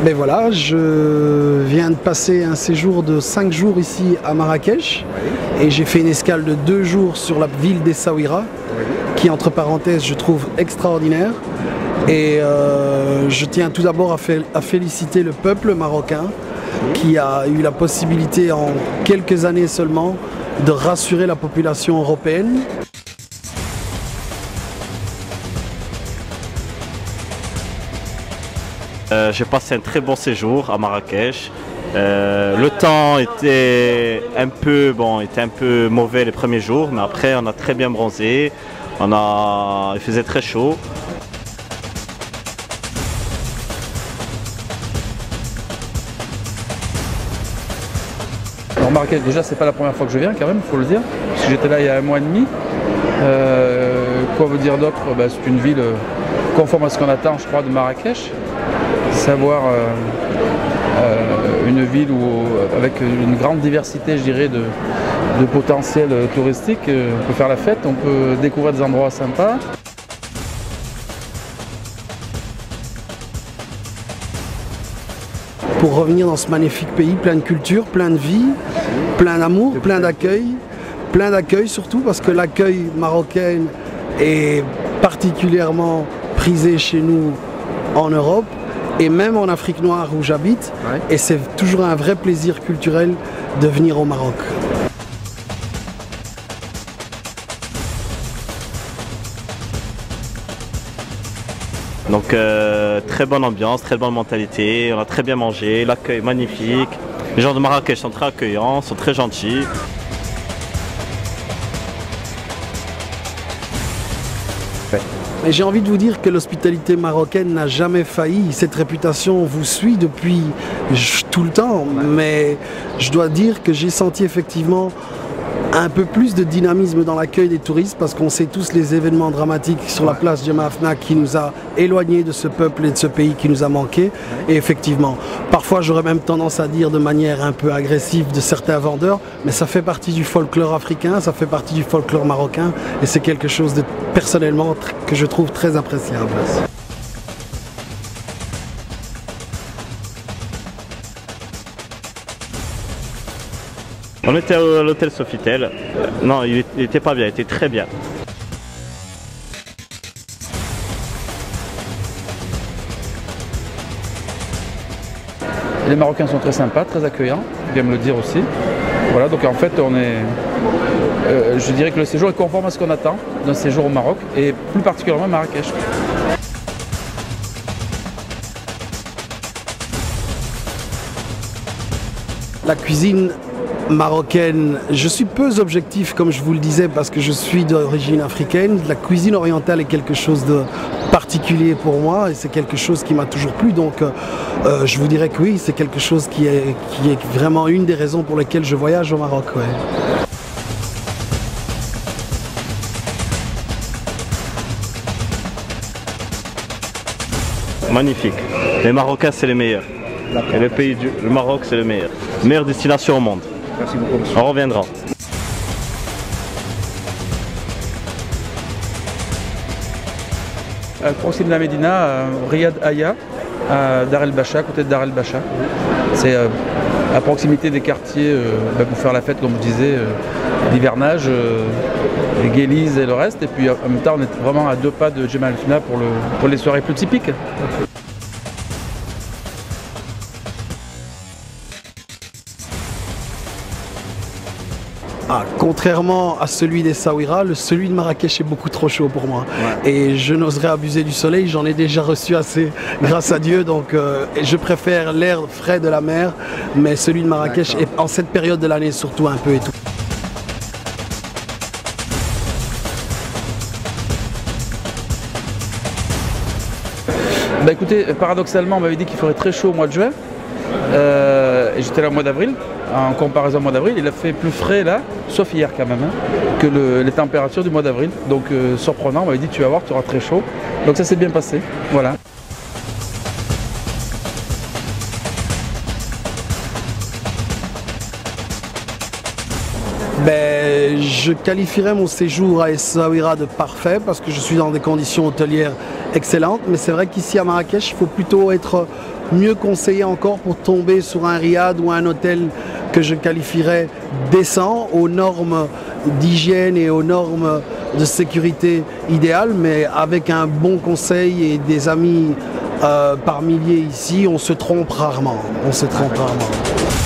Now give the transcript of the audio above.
Ben voilà, je viens de passer un séjour de 5 jours ici à Marrakech et j'ai fait une escale de 2 jours sur la ville d'Essaouira qui, entre parenthèses, je trouve extraordinaire. Et je tiens tout d'abord à féliciter le peuple marocain qui a eu la possibilité en quelques années seulement de rassurer la population européenne. J'ai passé un très bon séjour à Marrakech. Le temps était un peu mauvais les premiers jours, mais après on a très bien bronzé. Il faisait très chaud. Alors Marrakech, déjà c'est pas la première fois que je viens quand même, il faut le dire, parce que j'étais là il y a 1 mois et demi. Quoi vous dire d'autre? C'est une ville conforme à ce qu'on attend, je crois, de Marrakech. Savoir une ville avec une grande diversité, je dirais, de potentiel touristique. On peut faire la fête, on peut découvrir des endroits sympas. Pour revenir dans ce magnifique pays, plein de culture, plein de vie, plein d'amour, plein d'accueil surtout parce que l'accueil marocain est particulièrement prisé chez nous en Europe et même en Afrique noire où j'habite, et c'est toujours un vrai plaisir culturel de venir au Maroc. Donc très bonne ambiance, très bonne mentalité, on a très bien mangé, l'accueil magnifique. Les gens de Marrakech sont très accueillants, sont très gentils. Mais j'ai envie de vous dire que l'hospitalité marocaine n'a jamais failli. Cette réputation vous suit depuis tout le temps. Mais je dois dire que j'ai senti effectivement un peu plus de dynamisme dans l'accueil des touristes parce qu'on sait tous les événements dramatiques sur la place Jemaa Fna qui nous a éloignés de ce peuple et de ce pays qui nous a manqué. Et effectivement, parfois j'aurais même tendance à dire de manière un peu agressive de certains vendeurs, mais ça fait partie du folklore africain, ça fait partie du folklore marocain et c'est quelque chose de personnellement que je trouve très appréciable. On était à l'hôtel Sofitel. Non, il était pas bien, il était très bien. Les Marocains sont très sympas, très accueillants, il vient me le dire aussi. Voilà, donc en fait je dirais que le séjour est conforme à ce qu'on attend d'un séjour au Maroc et plus particulièrement à Marrakech. La cuisine marocaine, je suis peu objectif comme je vous le disais parce que je suis d'origine africaine. La cuisine orientale est quelque chose de particulier pour moi et c'est quelque chose qui m'a toujours plu, donc je vous dirais que oui, c'est quelque chose qui est vraiment une des raisons pour lesquelles je voyage au Maroc. Ouais. Magnifique. Les Marocains c'est les meilleurs. Et le Maroc c'est le meilleur. Meilleure destination au monde. Merci beaucoup, monsieur. On reviendra. Proxime de la Médina, Riyad Aya, à Dar el-Bacha, à côté de Dar el-Bacha. C'est à proximité des quartiers pour faire la fête, comme je disais, l'hivernage, les Guélises et le reste. Et puis en même temps, on est vraiment à 2 pas de Jemaa Fna pour les soirées plus typiques. Ah, contrairement à celui d'Essaouira, celui de Marrakech est beaucoup trop chaud pour moi. Ouais. Et je n'oserais abuser du soleil, j'en ai déjà reçu assez, grâce à Dieu. Donc je préfère l'air frais de la mer, mais celui de Marrakech, est, en cette période de l'année surtout, un peu étouffé. Bah écoutez, paradoxalement, on m'avait dit qu'il ferait très chaud au mois de juin. Et j'étais là au mois d'avril. En comparaison au mois d'avril, il a fait plus frais là, sauf hier quand même, que les températures du mois d'avril. Donc surprenant, on m'avait dit tu vas voir, tu auras très chaud. Donc ça s'est bien passé, voilà. Je qualifierais mon séjour à Essaouira de parfait parce que je suis dans des conditions hôtelières excellente, mais c'est vrai qu'ici à Marrakech, il faut plutôt être mieux conseillé encore pour tomber sur un riad ou un hôtel que je qualifierais décent, aux normes d'hygiène et aux normes de sécurité idéales, mais avec un bon conseil et des amis par milliers ici, on se trompe rarement. On se trompe rarement.